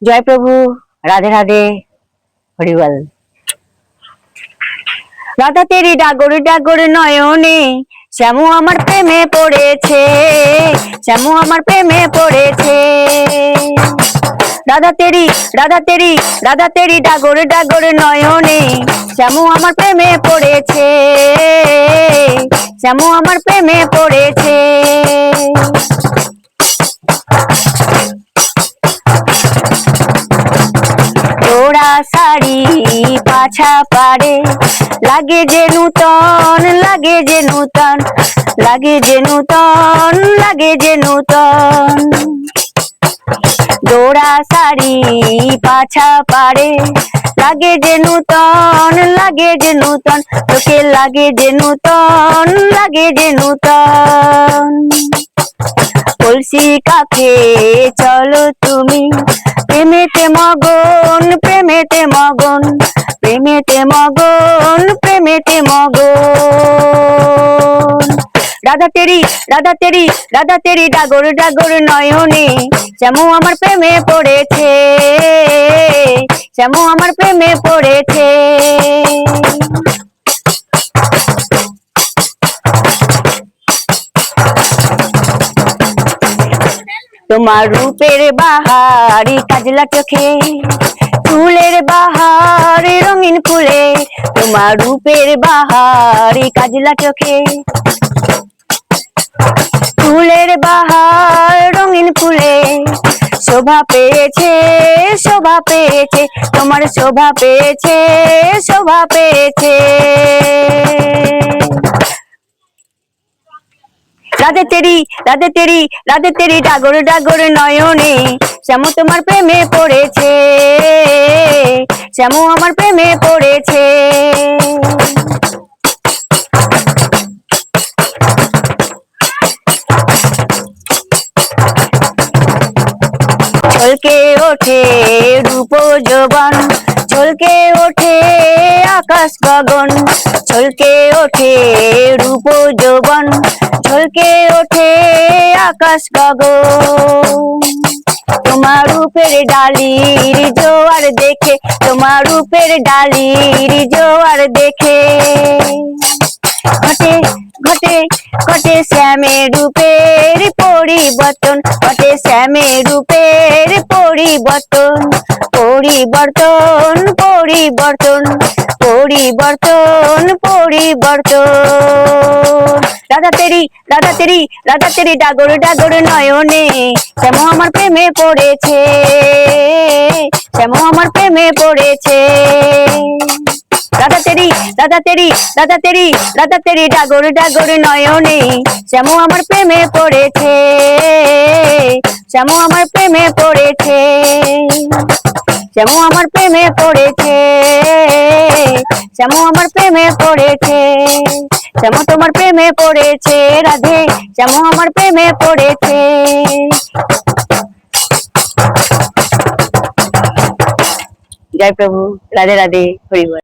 জয় প্রভু, রাধে রাধে, হরিবল। রাধা তেরি ডাগর ডাগর নয়নে শ্যামু আমার প্রেমে পড়েছে, শ্যামু আমার প্রেমে পড়েছে। রাধা তেরি রাধা তেরি রাধা তেরি ডাগর ডাগর নয়নে শ্যামু আমার প্রেমে পড়েছে, শ্যামু আমার প্রেমে পড়েছে। তোরা শাড়ি পাছা পাড়ে লাগে যে নূতন, লাগে যে নূতন, লাগে যে নূতন, লাগে যে নূতন। দোড়া শাড়ি পাছা পাড়ে লাগে যে নূতন, লাগে যে নূতন, তোকে লাগে যে নূতন, লাগে যে নূতন। কলসি কাছে চলো তুমি প্রেমেতে মগন, প্রেমেতে মগন, প্রেমেতে মগন, প্রেমেতে মগন। রাধা তেরি রাধা তেরি রাধা তেরি ডাগর ডাগর নয়নে শ্যামু আমার প্রেমে পড়েছে, শ্যামু আমার প্রেমে পড়েছে। তোমার রূপের বাহারি কাজলা চোখে, ফুলের বাহার রঙিন ফুলে, তোমার রূপের বাহারি কাজলা চোখে, ফুলের বাহার রঙিন ফুলে শোভা পেয়েছে, শোভা পেয়েছে, তোমার শোভা পেয়েছে, শোভা পেয়েছে। রাধে তেরি রাধে তেরি রাধে তেরি ডাগর ডাগর নয়নে শ্যামু তোমার প্রেমে পড়েছে, শ্যামু আমার প্রেমে পড়েছে। ছলকে ওঠে রূপ যৌবন, ছলকে ওঠে আকাশ গগন, ছলকে ওঠে রূপ যৌবন, ছলকে ওঠে আকাশ গগন। তোমার রূপের ডালির জোয়ার দেখে, তোমার রূপের ডালির জোয়ার দেখে ঘটে ঘটে ঘটে শ্যামের রূপের পরিবর্তন, ঘটে শ্যামের রূপের পরিবর্তন, পরিবর্তন, পরিবর্তন, পরিবর্তন, পরিবর্তন। রাধা তেরি রাধা তেরি রাধা তেরি ডাগর ডাগর নয়নে শ্যামু আমার প্রেমে পড়েছে, শ্যামু আমার প্রেমে পড়েছে। রাধা তেরি রাধা তেরি রাধা তেরি রাধা তেরি ডাগর ডাগর নয়নে শ্যামু আমার প্রেমে পড়েছে, শ্যামু আমার প্রেমে পড়েছে, শ্যামু আমার প্রেমে পড়েছে, শ্যামু আমার প্রেমে পড়েছে, শ্যামু তোমার প্রেমে পড়েছে। রাধে শ্যামু আমার প্রেমে পড়েছে। জয় প্রভু, রাধে রাধে, হরিবল।